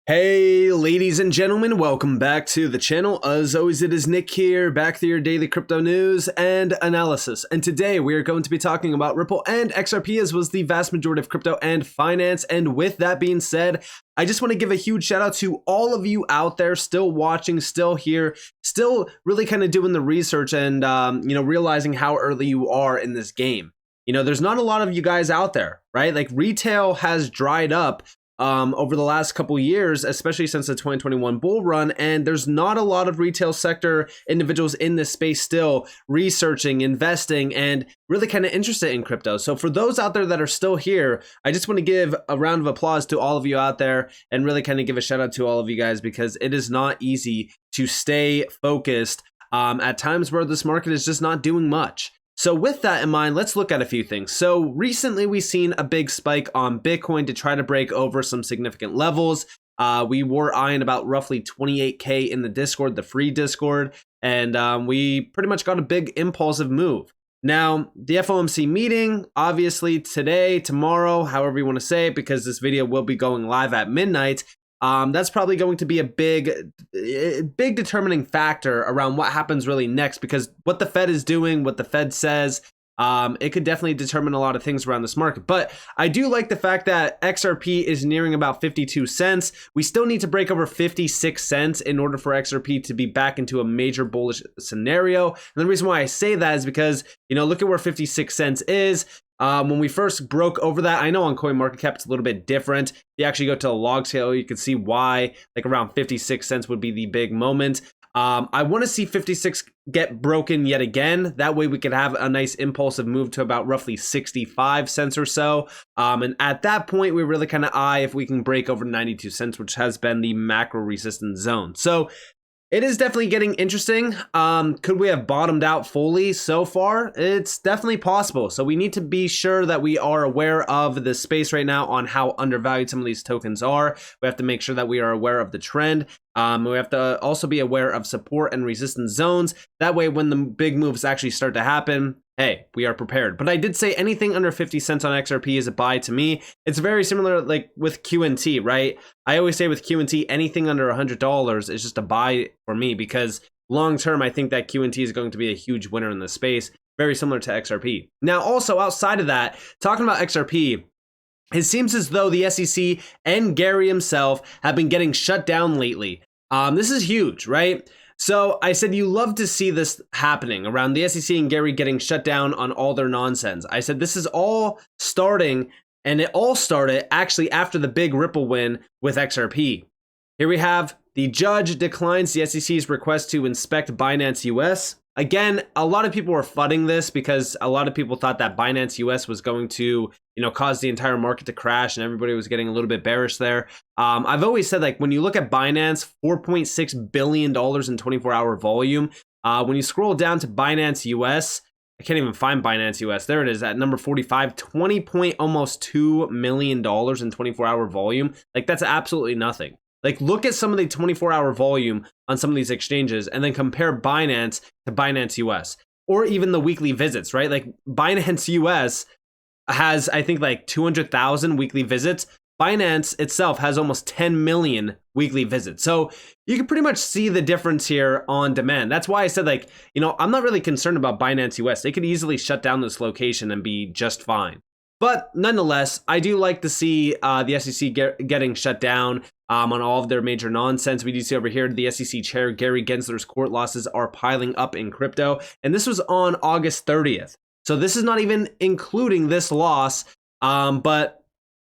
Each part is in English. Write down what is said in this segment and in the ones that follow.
Hey ladies and gentlemen, welcome back to the channel. As always, it is Nick here, back to your daily crypto news and analysis. And today we are going to be talking about Ripple and XRP, as was the vast majority of crypto and finance. And with that being said, I just want to give a huge shout out to all of you out there still watching, still here, still really kind of doing the research and realizing how early you are in this game. There's not a lot of you guys out there, right? Like retail has dried up over the last couple years, especially since the 2021 bull run, and there's not a lot of retail sector individuals in this space still researching, investing, and really kind of interested in crypto. So for those out there that are still here, I just want to give a round of applause to all of you out there and really kind of give a shout out to all of you guys, because it is not easy to stay focused at times where this market is just not doing much. So with that in mind, let's look at a few things. So recently we've seen a big spike on Bitcoin to try to break over some significant levels. We were eyeing about roughly 28K in the Discord, the free Discord, and we pretty much got a big impulsive move. Now, the FOMC meeting, obviously today, tomorrow, however you want to say it, because this video will be going live at midnight, that's probably going to be a big determining factor around what happens really next, because what the Fed is doing, what the Fed says, it could definitely determine a lot of things around this market. But I do like the fact that XRP is nearing about 52 cents. We still need to break over 56 cents in order for XRP to be back into a major bullish scenario. And the reason why I say that is because, look at where 56 cents is. When we first broke over that, I know on CoinMarketCap it's a little bit different. If you actually go to a log scale, you can see why like around 56 cents would be the big moment. I want to see 56 get broken yet again. That way we could have a nice impulsive move to about roughly 65 cents or so. And at that point, we really kind of eye if we can break over 92 cents, which has been the macro resistance zone. So it is definitely getting interesting. Could we have bottomed out fully so far? It's definitely possible. So we need to be sure that we are aware of the space right now on how undervalued some of these tokens are. We have to make sure that we are aware of the trend. We have to also be aware of support and resistance zones. That way, when the big moves actually start to happen, hey, we are prepared. But I did say anything under 50 cents on XRP is a buy to me. It's very similar like with QNT, right? I always say with QNT, anything under $100 is just a buy for me, because long term, I think that QNT is going to be a huge winner in this space, very similar to XRP. Now, also outside of that, talking about XRP, it seems as though the SEC and Gary himself have been getting shut down lately. This is huge, right? So I said you love to see this happening around the SEC and Gary getting shut down on all their nonsense. I said this is all starting, and it all started actually after the big Ripple win with XRP. Here we have the judge declines the SEC's request to inspect Binance US. Again, a lot of people were fudding this because a lot of people thought that Binance US was going to, cause the entire market to crash, and everybody was getting a little bit bearish there. I've always said, like, when you look at Binance, $4.6 billion in 24-hour volume. When you scroll down to Binance US, I can't even find Binance US. There it is at number 45, almost $2 million in 24-hour volume. Like, that's absolutely nothing. Like, look at some of the 24-hour volume on some of these exchanges and then compare Binance to Binance US, or even the weekly visits, right? Like, Binance US has, I think, like 200,000 weekly visits. Binance itself has almost 10 million weekly visits. So you can pretty much see the difference here on demand. That's why I said, like, I'm not really concerned about Binance US. They could easily shut down this location and be just fine. But nonetheless, I do like to see the SEC getting shut down on all of their major nonsense. We do see over here the SEC chair, Gary Gensler's court losses are piling up in crypto. And this was on August 30th. So this is not even including this loss. But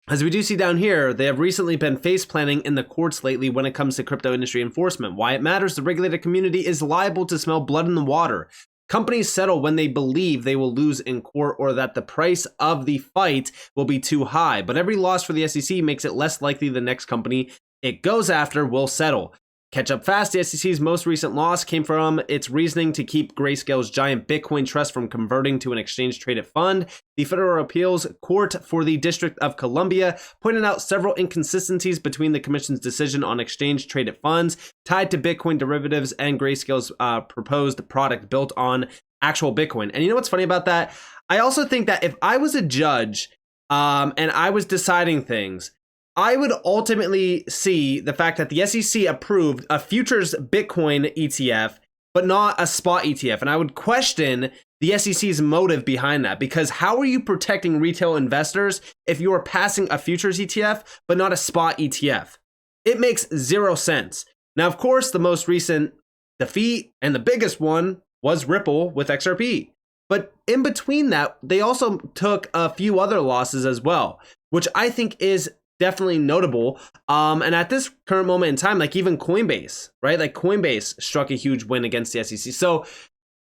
as we do see down here, they have recently been face planting in the courts lately when it comes to crypto industry enforcement. Why it matters, the regulated community is liable to smell blood in the water. Companies settle when they believe they will lose in court or that the price of the fight will be too high. But every loss for the SEC makes it less likely the next company it goes after will settle. Catch up fast, the SEC's most recent loss came from its reasoning to keep Grayscale's giant Bitcoin trust from converting to an exchange-traded fund. The Federal Appeals Court for the District of Columbia pointed out several inconsistencies between the Commission's decision on exchange-traded funds tied to Bitcoin derivatives and Grayscale's proposed product built on actual Bitcoin. And you know what's funny about that? I also think that if I was a judge and I was deciding things, I would ultimately see the fact that the SEC approved a futures Bitcoin ETF, but not a spot ETF. And I would question the SEC's motive behind that, because how are you protecting retail investors if you are passing a futures ETF, but not a spot ETF? It makes zero sense. Now, of course, the most recent defeat and the biggest one was Ripple with XRP. But in between that, they also took a few other losses as well, which I think is definitely notable. And at this current moment in time, like even Coinbase, right? Like Coinbase struck a huge win against the SEC. So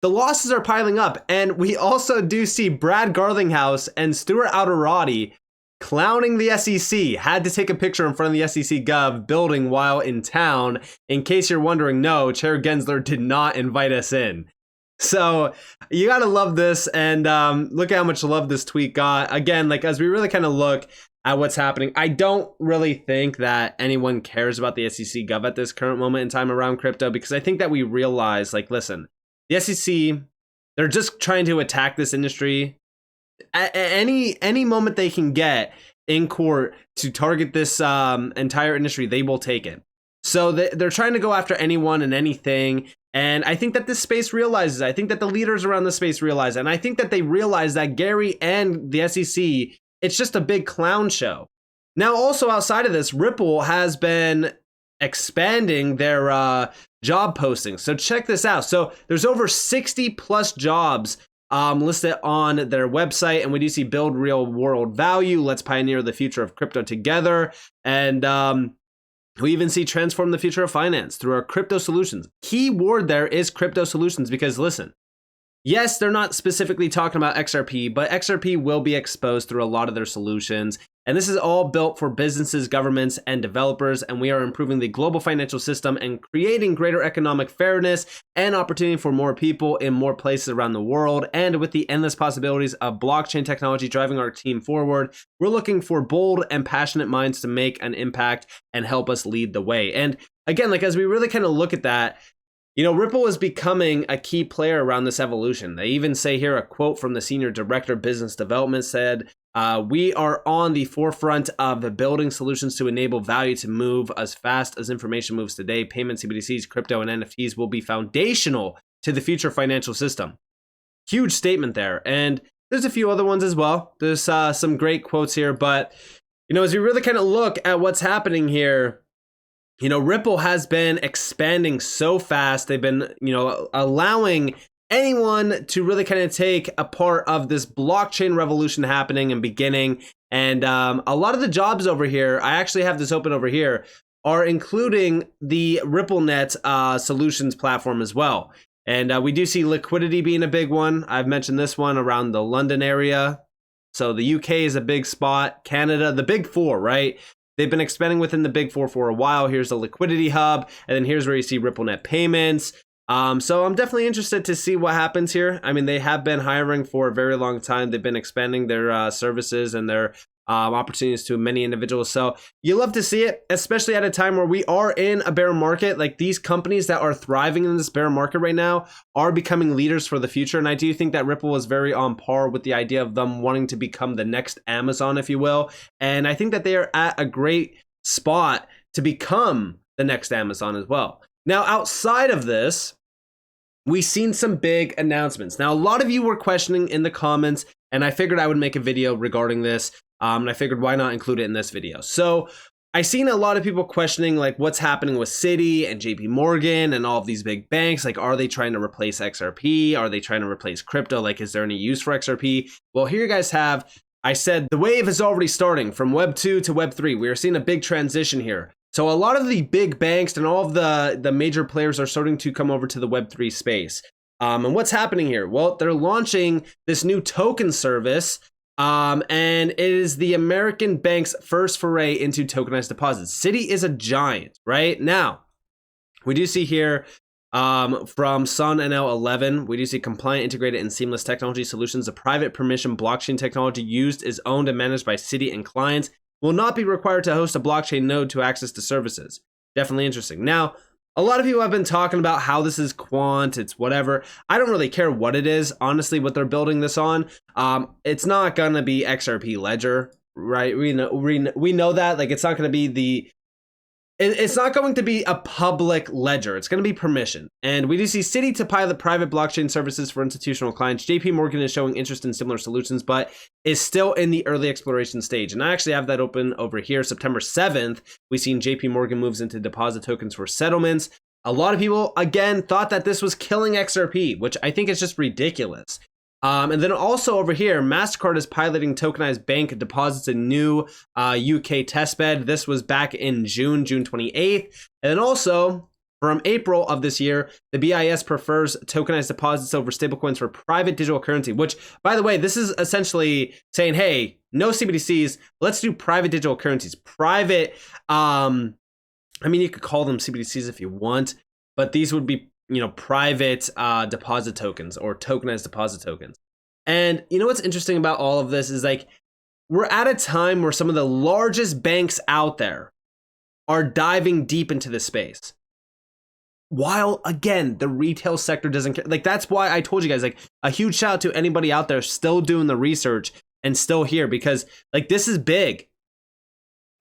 the losses are piling up. And we also do see Brad Garlinghouse and Stuart Alderati clowning the SEC. Had to take a picture in front of the SEC Gov building while in town. In case you're wondering, no, Chair Gensler did not invite us in. So you gotta love this, and look at how much love this tweet got. Again, like as we really kind of look at what's happening, I don't really think that anyone cares about the SEC Gov at this current moment in time around crypto, because I think that we realize, like, listen, the SEC, they're just trying to attack this industry at any moment they can get in court to target this entire industry. They will take it. So they're trying to go after anyone and anything. And I think that this space realizes, I think that the leaders around the space realize, and I think that they realize that Gary and the SEC, it's just a big clown show. Now, also outside of this, Ripple has been expanding their job postings. So check this out. So there's over 60 plus jobs listed on their website, and we do see build real world value. Let's pioneer the future of crypto together. And we even see transform the future of finance through our crypto solutions. Key word there is crypto solutions, because listen, yes, they're not specifically talking about XRP, but XRP will be exposed through a lot of their solutions. And this is all built for businesses, governments, and developers. And we are improving the global financial system and creating greater economic fairness and opportunity for more people in more places around the world. And with the endless possibilities of blockchain technology driving our team forward, we're looking for bold and passionate minds to make an impact and help us lead the way. And again, like as we really kind of look at that, you know, Ripple is becoming a key player around this evolution. They even say here, a quote from the Senior Director of Business Development said, we are on the forefront of building solutions to enable value to move as fast as information moves today. Payments, CBDCs, crypto, and NFTs will be foundational to the future financial system. Huge statement there. And there's a few other ones as well. There's some great quotes here. But, you know, as we really kind of look at what's happening here, you know, Ripple has been expanding so fast. They've been, you know, allowing anyone to really kind of take a part of this blockchain revolution happening and beginning. And a lot of the jobs over here, I actually have this open over here, are including the RippleNet solutions platform as well. And we do see liquidity being a big one. I've mentioned this one around the London area. So the UK is a big spot. Canada, the big four, right? They've been expanding within the big four for a while. Here's the liquidity hub. And then here's where you see RippleNet payments. So I'm definitely interested to see what happens here. I mean, they have been hiring for a very long time. They've been expanding their services and their opportunities to many individuals. So you love to see it, especially at a time where we are in a bear market. Like these companies that are thriving in this bear market right now are becoming leaders for the future. And I do think that Ripple is very on par with the idea of them wanting to become the next Amazon, if you will. And I think that they are at a great spot to become the next Amazon as well. Now, outside of this, we've seen some big announcements. Now, a lot of you were questioning in the comments, and I figured I would make a video regarding this. And I figured why not include it in this video. So I've seen a lot of people questioning like what's happening with Citi and JP Morgan and all of these big banks. Like, are they trying to replace XRP? Are they trying to replace crypto? Like, is there any use for XRP? Well, here you guys have, I said the wave is already starting from Web 2 to Web 3. We are seeing a big transition here. So a lot of the big banks and all of the major players are starting to come over to the Web 3 space. And what's happening here? Well, they're launching this new token service. And it is the American bank's first foray into tokenized deposits. Citi is a giant, right? Now, we do see here from Sun NL11, we do see compliant, integrated, and seamless technology solutions. The private permission blockchain technology used is owned and managed by Citi, and clients will not be required to host a blockchain node to access the services. Definitely interesting. Now, a lot of people have been talking about how this is quant, it's whatever. I don't really care what it is, honestly, what they're building this on. It's not gonna be XRP Ledger, right? We know that, like, it's not going to be it's not going to be a public ledger. It's going to be permission. And we do see Citi to pilot private blockchain services for institutional clients. JP Morgan is showing interest in similar solutions, but is still in the early exploration stage. And I actually have that open over here. September 7th, we've seen JP Morgan moves into deposit tokens for settlements. A lot of people, again, thought that this was killing XRP, which I think is just ridiculous. And then also over here, MasterCard is piloting tokenized bank deposits in new UK testbed. This was back in June 28th. And then also from April of this year, the BIS prefers tokenized deposits over stablecoins for private digital currency, which, by the way, this is essentially saying, hey, no CBDCs, let's do private digital currencies. Private, I mean, you could call them CBDCs if you want, but these would be, you know, private deposit tokens or tokenized deposit tokens. And you know what's interesting about all of this is, like, we're at a time where some of the largest banks out there are diving deep into this space. While, again, the retail sector doesn't care. Like, that's why I told you guys, like, a huge shout out to anybody out there still doing the research and still here, because, like, this is big.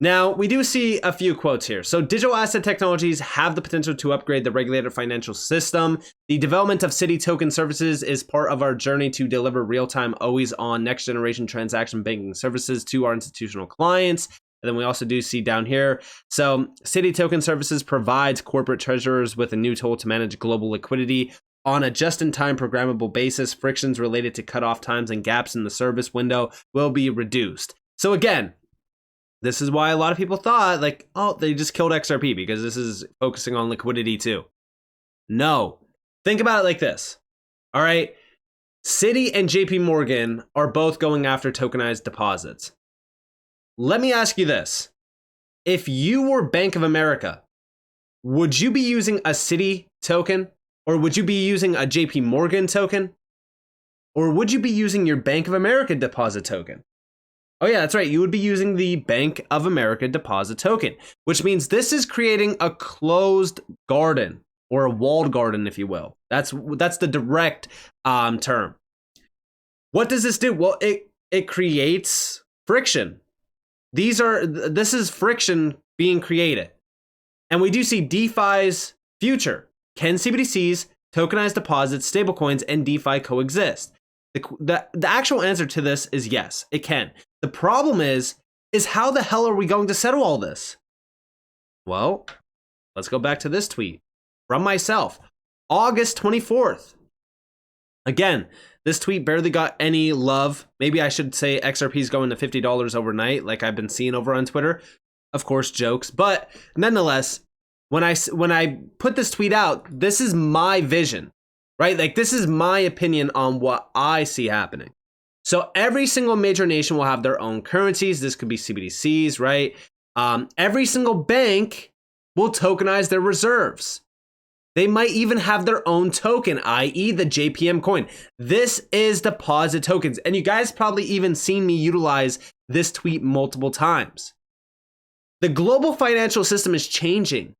Now, we do see a few quotes here. So, digital asset technologies have the potential to upgrade the regulated financial system. The development of Citi token services is part of our journey to deliver real-time, always-on, next-generation transaction banking services to our institutional clients. And then we also do see down here, so Citi token services provides corporate treasurers with a new tool to manage global liquidity on a just-in-time programmable basis. Frictions related to cutoff times and gaps in the service window will be reduced. So again, this is why a lot of people thought, like, oh, they just killed XRP because this is focusing on liquidity too. No. Think about it like this. All right. Citi and JP Morgan are both going after tokenized deposits. Let me ask you this. If you were Bank of America, would you be using a Citi token? Or would you be using a JP Morgan token? Or would you be using your Bank of America deposit token? Oh yeah, that's right. You would be using the Bank of America deposit token, which means this is creating a closed garden, or a walled garden, if you will. That's the direct term. What does this do? Well, it creates friction. This is friction being created. And we do see DeFi's future. Can CBDCs, tokenized deposits, stablecoins, and DeFi coexist? The actual answer to this is yes, it can. The problem is how the hell are we going to settle all this? Well, let's go back to this tweet from myself, August 24th. Again, this tweet barely got any love. Maybe I should say XRP is going to $50 overnight, like I've been seeing over on Twitter. Of course, jokes. But nonetheless, when I put this tweet out, this is my vision, right? Like, this is my opinion on what I see happening. So every single major nation will have their own currencies. This could be CBDCs, right? Every single bank will tokenize their reserves. They might even have their own token, i.e. the JPM coin. This is deposit tokens. And you guys probably even seen me utilize this tweet multiple times. The global financial system is changing.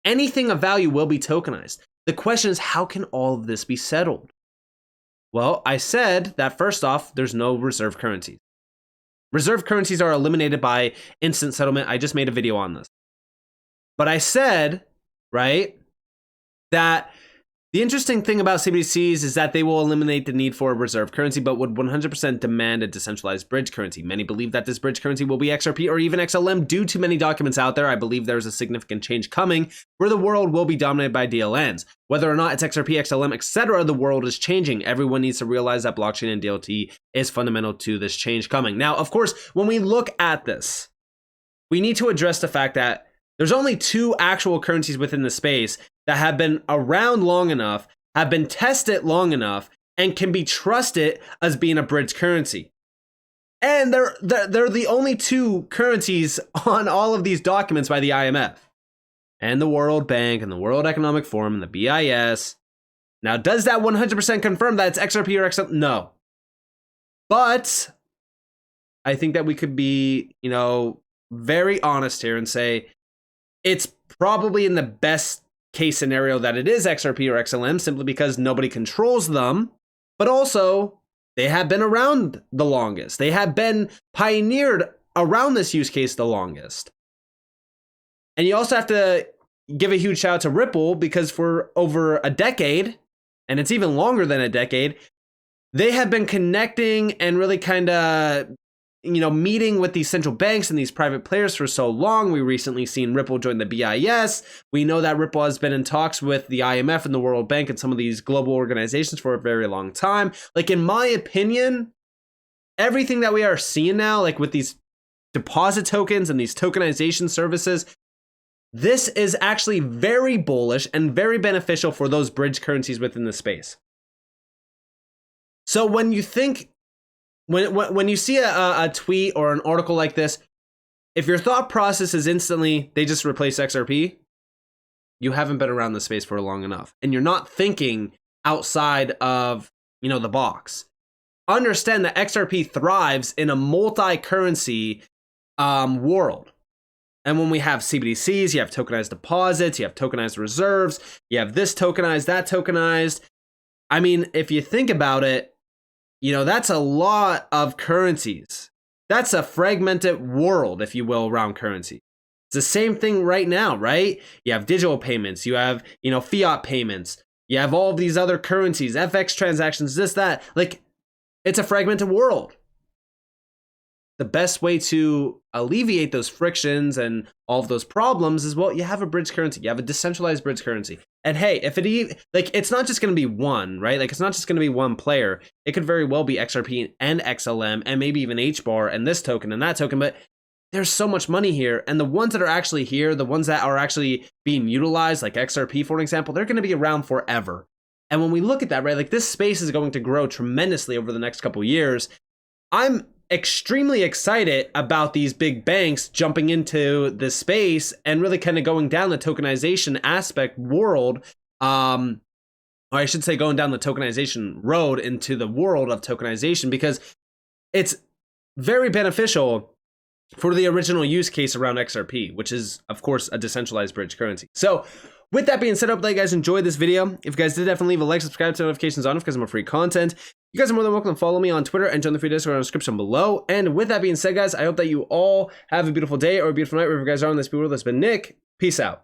Anything of value will be tokenized. The question is, how can all of this be settled? Well, I said that first off, there's no reserve currencies. Reserve currencies are eliminated by instant settlement. I just made a video on this. But I said, right, that the interesting thing about CBDCs is that they will eliminate the need for a reserve currency, but would 100% demand a decentralized bridge currency. Many believe that this bridge currency will be XRP or even XLM. Due to many documents out there, I believe there's a significant change coming where the world will be dominated by DLNs. Whether or not it's XRP, XLM, etc., the world is changing. Everyone needs to realize that blockchain and DLT is fundamental to this change coming. Now, of course, when we look at this, we need to address the fact that there's only two actual currencies within the space that have been around long enough, have been tested long enough, and can be trusted as being a bridge currency. And they're the only two currencies on all of these documents by the IMF and the World Bank and the World Economic Forum and the BIS. Now, does that 100% confirm that it's XRP or XLM? No. But I think that we could be, very honest here and say it's probably in the best case scenario that it is XRP or XLM, simply because nobody controls them. But also, They have been around the longest. They have been pioneered around this use case the longest. And you also have to give a huge shout out to Ripple, because for over a decade, and it's even longer than a decade, they have been connecting and really kind of, meeting with these central banks and these private players for so long. We recently seen Ripple join the BIS. We know that Ripple has been in talks with the IMF and the World Bank and some of these global organizations for a very long time. Like, in my opinion, everything that we are seeing now, like with these deposit tokens and these tokenization services, this is actually very bullish and very beneficial for those bridge currencies within the space. So when you think, when you see a tweet or an article like this, if your thought process is instantly, they just replace XRP, you haven't been around the space for long enough. And you're not thinking outside of, the box. Understand that XRP thrives in a multi-currency world. And when we have CBDCs, you have tokenized deposits, you have tokenized reserves, you have this tokenized, that tokenized. I mean, if you think about it, that's a lot of currencies. That's a fragmented world, if you will, around currency. It's the same thing right now, right? You have digital payments, you have, fiat payments, you have all of these other currencies, FX transactions, this, that. Like, it's a fragmented world. The best way to alleviate those frictions and all of those problems is, well, you have a bridge currency. You have a decentralized bridge currency. And hey, if it's not just going to be one, right? Like, it's not just going to be one player. It could very well be XRP and XLM and maybe even HBAR and this token and that token. But there's so much money here. And the ones that are actually here, the ones that are actually being utilized, like XRP, for example, they're going to be around forever. And when we look at that, right, like, this space is going to grow tremendously over the next couple of years. I'm extremely excited about these big banks jumping into this space and really kind of going down the tokenization aspect world, or I should say going down the tokenization road into the world of tokenization, because it's very beneficial for the original use case around XRP, which is, of course, a decentralized bridge currency. So with that being said, I hope that you guys enjoyed this video. If you guys did, definitely leave a like, subscribe, turn notifications on because I'm a free content. You guys are more than welcome to follow me on Twitter and join the free Discord in the description below. And with that being said, guys, I hope that you all have a beautiful day or a beautiful night wherever you guys are in this world. That's been Nick. Peace out.